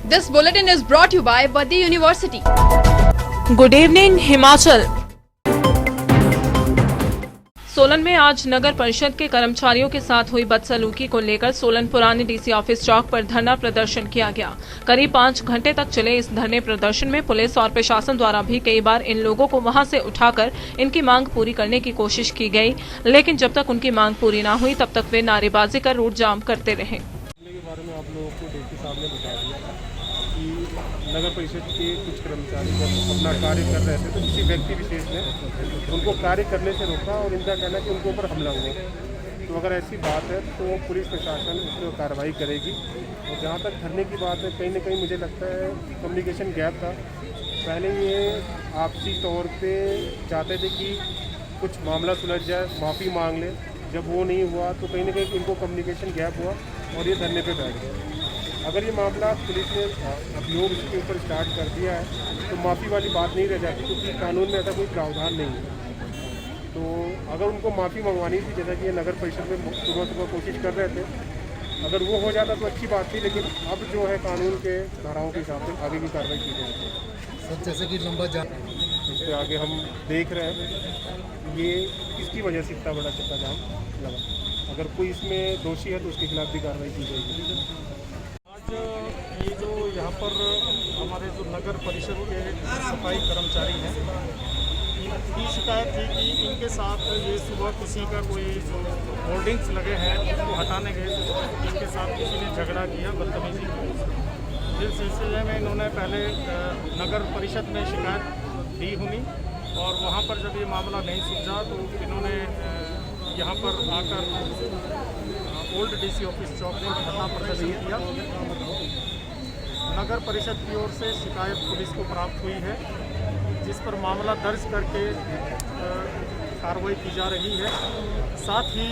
This bulletin is brought to you by Badi University. Good evening Himachal. Solan में आज नगर परिषद के कर्मचारियों के साथ हुई बदसलूकी को लेकर सोलन पुराने डीसी ऑफिस चौक पर धरना प्रदर्शन किया गया। करीब 5 घंटे तक चले इस धरने प्रदर्शन में पुलिस और प्रशासन द्वारा भी कई बार इन लोगों को वहां से उठाकर इनकी मांग पूरी करने की कोशिश की गई, लेकिन जब तक उनकी मांग पूरी न हुई तब तक वे नारेबाजी कर रोड जाम करते रहे। बारे में आप लोगों को डीसी साहब ने बता दिया कि नगर परिषद के कुछ कर्मचारी जब अपना कार्य कर रहे थे तो किसी व्यक्ति विशेष ने उनको कार्य करने से रोका और इनका कहना है कि उनके ऊपर हमला हुआ। तो अगर ऐसी बात है तो पुलिस प्रशासन उस पर कार्रवाई करेगी। और जहाँ तक धरने की बात है, कहीं ना कहीं मुझे लगता है कम्युनिकेशन गैप था। पहले ये आपसी तौर पे चाहते थे कि कुछ मामला सुलझ जाए, माफ़ी मांग ले। जब वो नहीं हुआ तो कहीं ना कहीं इनको कम्युनिकेशन गैप हुआ और ये धरने पे बैठ गए। अगर ये मामला पुलिस ने अभियोग इसके ऊपर स्टार्ट कर दिया है तो माफ़ी वाली बात नहीं रह जाती, क्योंकि कानून में ऐसा कोई प्रावधान नहीं है। तो अगर उनको माफ़ी मंगवानी थी, जैसा कि ये नगर परिषद में सुबह कोशिश कर रहे थे, अगर वो हो जाता तो अच्छी बात थी। लेकिन अब जो है कानून के धाराओं के हिसाब से आगे की कार्रवाई की जाएगी। सर, जैसे कि लंबा जाम इसके आगे हम देख रहे हैं ये किसकी वजह से इतना बड़ा चक्का जाम लगा। अगर कोई इसमें दोषी है तो उसके खिलाफ भी कार्रवाई की जाएगी। आज ये जो यहाँ पर हमारे जो नगर परिषद के सफाई कर्मचारी हैं, इनकी शिकायत थी कि इनके साथ ये सुबह किसी का कोई जो होर्डिंग्स लगे हैं उसको हटाने गए तो इनके साथ किसी ने झगड़ा किया, बदतमीजी की। इस सिलसिले में इन्होंने पहले नगर परिषद में शिकायत दी हुई और वहाँ पर जब ये मामला नहीं सुलझा तो इन्होंने यहाँ पर आकर ओल्ड डीसी ऑफिस चौक पर धरना प्रदर्शन किया। नगर परिषद की ओर से शिकायत पुलिस को प्राप्त हुई है, जिस पर मामला दर्ज करके कार्रवाई की जा रही है। साथ ही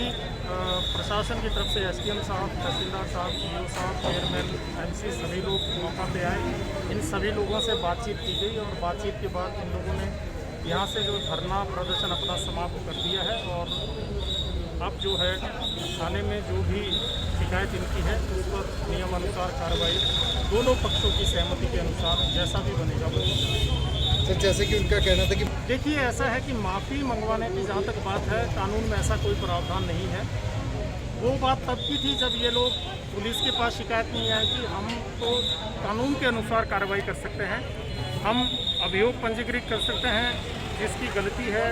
प्रशासन की तरफ से एसडीएम साहब, तहसीलदार साहब, ईओ साहब, चेयरमैन, एमसी सभी लोग मौका पे आए। इन सभी लोगों से बातचीत की गई और बातचीत के बाद इन लोगों ने यहाँ से जो धरना प्रदर्शन अपना समाप्त कर दिया है और अब जो है थाने में जो भी शिकायत इनकी है उस पर नियमानुसार कार्रवाई दोनों पक्षों की सहमति के अनुसार जैसा भी बनेगा बनेगा। सर, जैसे कि उनका कहना था कि देखिए, ऐसा है कि माफ़ी मंगवाने की जहाँ तक बात है, कानून में ऐसा कोई प्रावधान नहीं है। वो बात तब की थी जब ये लोग पुलिस के पास शिकायत नहीं आई कि हम तो कानून के अनुसार कार्रवाई कर सकते हैं, हम अभियोग पंजीकृत कर सकते हैं, जिसकी गलती है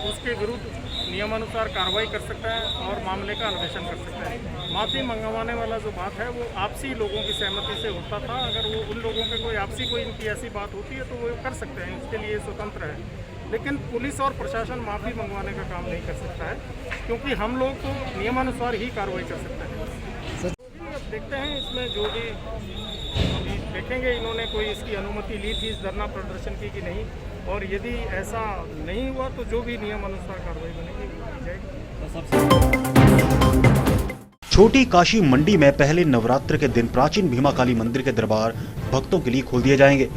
उसके विरुद्ध नियमानुसार कार्रवाई कर सकता है और मामले का अन्वेषण कर सकता है। माफ़ी मंगवाने वाला जो बात है वो आपसी लोगों की सहमति से होता था। अगर वो उन लोगों के कोई आपसी कोई इनकी ऐसी बात होती है तो वो कर सकते हैं, उसके लिए स्वतंत्र है। लेकिन पुलिस और प्रशासन माफ़ी मंगवाने का काम नहीं कर सकता है, क्योंकि हम लोग तो नियमानुसार ही कार्रवाई कर सकते हैं। अब देखते हैं इसमें जो भी देखेंगे, इन्होंने कोई इसकी अनुमति ली थी इस धरना प्रदर्शन की कि नहीं, और यदि ऐसा नहीं हुआ तो जो भी नियम अनुसार कार्रवाई बनेगी वो की जाएगी। छोटी काशी मंडी में पहले नवरात्र के दिन प्राचीन भीमा काली मंदिर के दरबार भक्तों के लिए खोल दिए जाएंगे।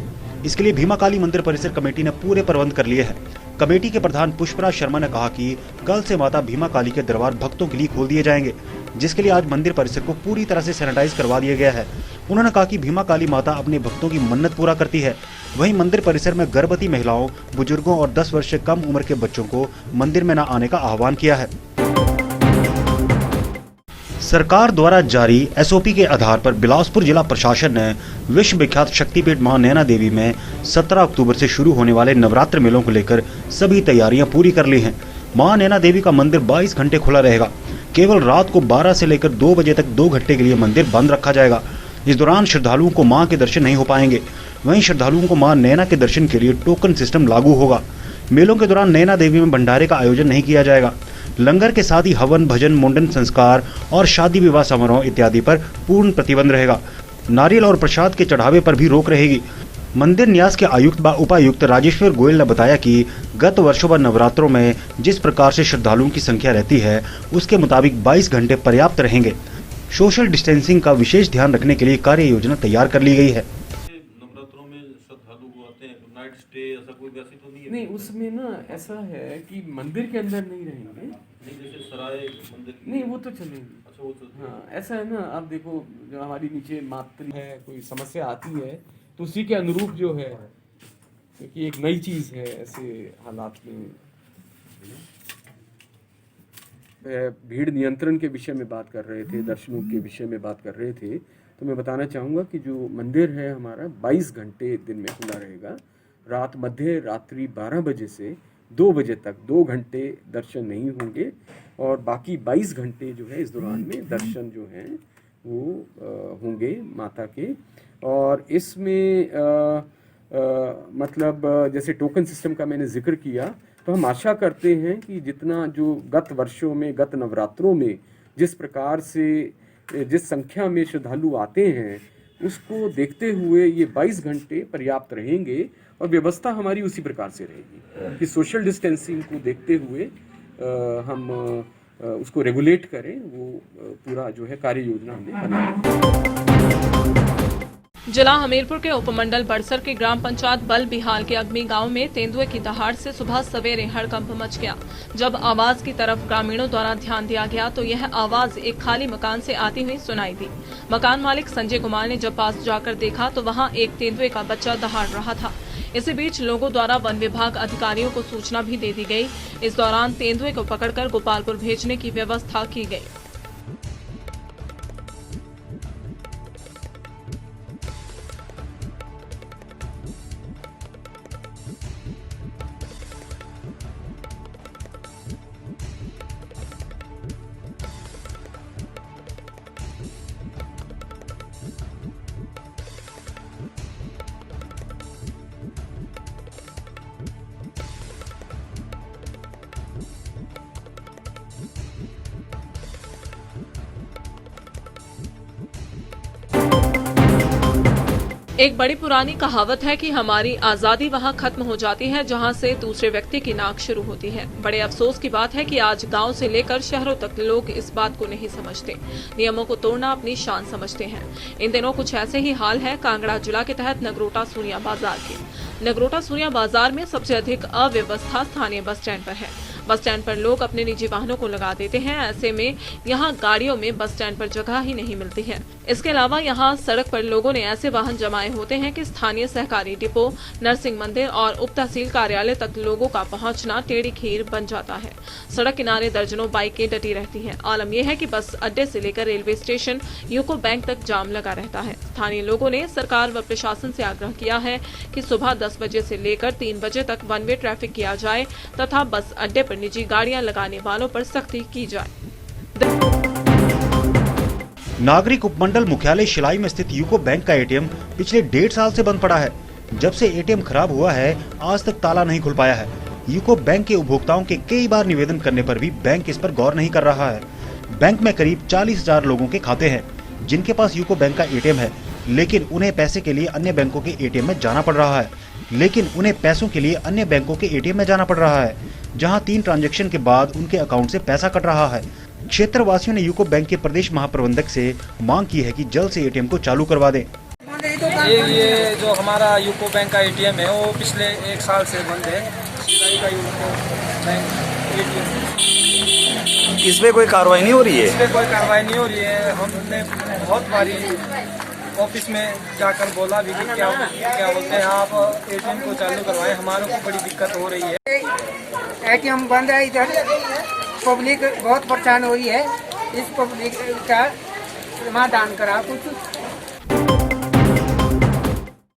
इसके लिए भीमा काली मंदिर परिसर कमेटी ने पूरे प्रबंध कर लिए हैं। कमेटी के प्रधान पुष्पराज शर्मा ने कहा कि कल से माता भीमा काली के दरबार भक्तों के लिए खोल दिए जाएंगे, जिसके लिए आज मंदिर परिसर को पूरी तरह से सैनिटाइज करवा दिया गया है। उन्होंने कहा कि भीमा काली माता अपने भक्तों की मन्नत पूरा करती है। वहीं मंदिर परिसर में गर्भवती महिलाओं, बुजुर्गों और 10 वर्ष से कम उम्र के बच्चों को मंदिर में न आने का आह्वान किया है। सरकार द्वारा जारी एसओपी के आधार पर बिलासपुर जिला प्रशासन ने विश्व विख्यात शक्तिपीठ मां नैना देवी में 17 अक्टूबर से शुरू होने वाले नवरात्र मेलों को लेकर सभी तैयारियां पूरी कर ली हैं। मां नैना देवी का मंदिर 22 घंटे खुला रहेगा। केवल रात को 12 से लेकर 2 बजे तक 2 घंटे के लिए मंदिर बंद रखा जाएगा। इस दौरान श्रद्धालुओं को मां के दर्शन नहीं हो पाएंगे। वहीं श्रद्धालुओं को मां नैना के दर्शन के लिए टोकन सिस्टम लागू होगा। मेलों के दौरान नैना देवी में भंडारे का आयोजन नहीं किया जाएगा। लंगर के साथ ही हवन, भजन, मुंडन संस्कार और शादी विवाह समारोह इत्यादि पर पूर्ण प्रतिबंध रहेगा। नारियल और प्रसाद के चढ़ावे पर भी रोक रहेगी। मंदिर न्यास के आयुक्त व उपायुक्त राजेश्वर गोयल ने बताया कि गत वर्षों व नवरात्रों में जिस प्रकार से श्रद्धालुओं की संख्या रहती है उसके मुताबिक 22 घंटे पर्याप्त रहेंगे। सोशल डिस्टेंसिंग का विशेष ध्यान रखने के लिए कार्य योजना तैयार कर ली गई है। नवरात्रों में श्रद्धालु आते हैं, नाइट स्टे ऐसा कोई वैसे तो नहीं है? नहीं, उसमें ना ऐसा है कि मंदिर के अंदर नहीं रहेंगे। नहीं, जैसे सराय मंदिर नहीं, वो तो चलेंगे। अच्छा वो तो हाँ, ऐसा है ना, आप देखो जो हमारी नीचे मातृ है, कोई समस्या आती है तो उसी के अनुरूप जो है, क्योंकि एक नई चीज़ है ऐसे हालात में। भीड़ नियंत्रण के विषय में बात कर रहे थे, दर्शनों के विषय में बात कर रहे थे, तो मैं बताना चाहूँगा कि जो मंदिर है हमारा 22 घंटे दिन में खुला रहेगा। रात मध्य रात्रि 12 बजे से 2 बजे तक 2 घंटे दर्शन नहीं होंगे और बाकी 22 घंटे जो है इस दौरान में दर्शन जो हैं वो होंगे माता के। और इसमें मतलब जैसे टोकन सिस्टम का मैंने जिक्र किया, तो हम आशा करते हैं कि जितना जो गत वर्षों में, गत नवरात्रों में जिस प्रकार से जिस संख्या में श्रद्धालु आते हैं, उसको देखते हुए ये 22 घंटे पर्याप्त रहेंगे और व्यवस्था हमारी उसी प्रकार से रहेगी कि सोशल डिस्टेंसिंग को देखते हुए हम उसको रेगुलेट करें। वो पूरा जो है कार्य योजना हमने बनाई। जिला हमीरपुर के उपमंडल बड़सर के ग्राम पंचायत बल बिहाल के अगमी गांव में तेंदुए की दहाड़ से सुबह सवेरे हड़कंप मच गया। जब आवाज की तरफ ग्रामीणों द्वारा ध्यान दिया गया तो यह आवाज एक खाली मकान से आती हुई सुनाई दी। मकान मालिक संजय कुमार ने जब पास जाकर देखा तो वहां एक तेंदुए का बच्चा दहाड़ रहा था। इसी बीच लोगों द्वारा वन विभाग अधिकारियों को सूचना भी दे दी गई। इस दौरान तेंदुए को पकड़कर गोपालपुर भेजने की व्यवस्था की गई। एक बड़ी पुरानी कहावत है कि हमारी आजादी वहां खत्म हो जाती है जहां से दूसरे व्यक्ति की नाक शुरू होती है। बड़े अफसोस की बात है कि आज गांव से लेकर शहरों तक लोग इस बात को नहीं समझते, नियमों को तोड़ना अपनी शान समझते हैं। इन दिनों कुछ ऐसे ही हाल है कांगड़ा जिला के तहत नगरोटा सूरिया बाजार के। नगरोटा सूरिया बाजार में सबसे अधिक अव्यवस्था स्थानीय बस स्टैंड पर है। बस स्टैंड पर लोग अपने निजी वाहनों को लगा देते हैं। ऐसे में यहाँ गाड़ियों में बस स्टैंड पर जगह ही नहीं मिलती है। इसके अलावा यहाँ सड़क पर लोगों ने ऐसे वाहन जमाए होते हैं कि स्थानीय सहकारी डिपो, नरसिंह मंदिर और उप तहसील कार्यालय तक लोगों का पहुँचना टेढ़ी खीर बन जाता है। सड़क किनारे दर्जनों बाइकें डटी रहती हैं। आलम यह है कि बस अड्डे से लेकर रेलवे स्टेशन, यूको बैंक तक जाम लगा रहता है। स्थानीय लोगों ने सरकार व प्रशासन से आग्रह किया है कि सुबह 10 बजे से लेकर 3 बजे तक वन वे ट्रैफिक किया जाए तथा बस अड्डे पर निजी गाड़ियां लगाने वालों पर सख्ती की जाए। नागरिक उपमंडल मुख्यालय शिलाई में स्थित यूको बैंक का एटीएम पिछले 1.5 साल से बंद पड़ा है। जब से एटीएम खराब हुआ है आज तक ताला नहीं खुल पाया है। यूको बैंक के उपभोक्ताओं के कई बार निवेदन करने पर भी बैंक इस पर गौर नहीं कर रहा है। बैंक में करीब 40,000 लोगों के खाते हैं जिनके पास यूको बैंक का एटीएम है, लेकिन उन्हें पैसे के लिए अन्य बैंकों के एटीएम में जाना पड़ रहा है। जहां 3 ट्रांजैक्शन के बाद उनके अकाउंट से पैसा कट रहा है। क्षेत्रवासियों ने यूको बैंक के प्रदेश महाप्रबंधक से मांग की है कि जल्द से एटीएम को चालू करवा दें। ये जो हमारा यूको बैंक का एटीएम है वो पिछले 1 साल से बंद है। शिलाई का यूको बैंक एटीएम, इस पे कोई कार्रवाई नहीं हो रही है? इस पे कोई कार्रवाई नहीं हो रही है। हमने बहुत बारी ऑफिस में जाकर बोला भी कि क्या बोलते हैं आप एटीएम को चालू करवाएं, हमारों को बड़ी दिक्कत हो रही है। एटीएम बंद है, इधर पब्लिक बहुत परेशान हो रही है। इस पब्लिक का समाधान करा कुछ।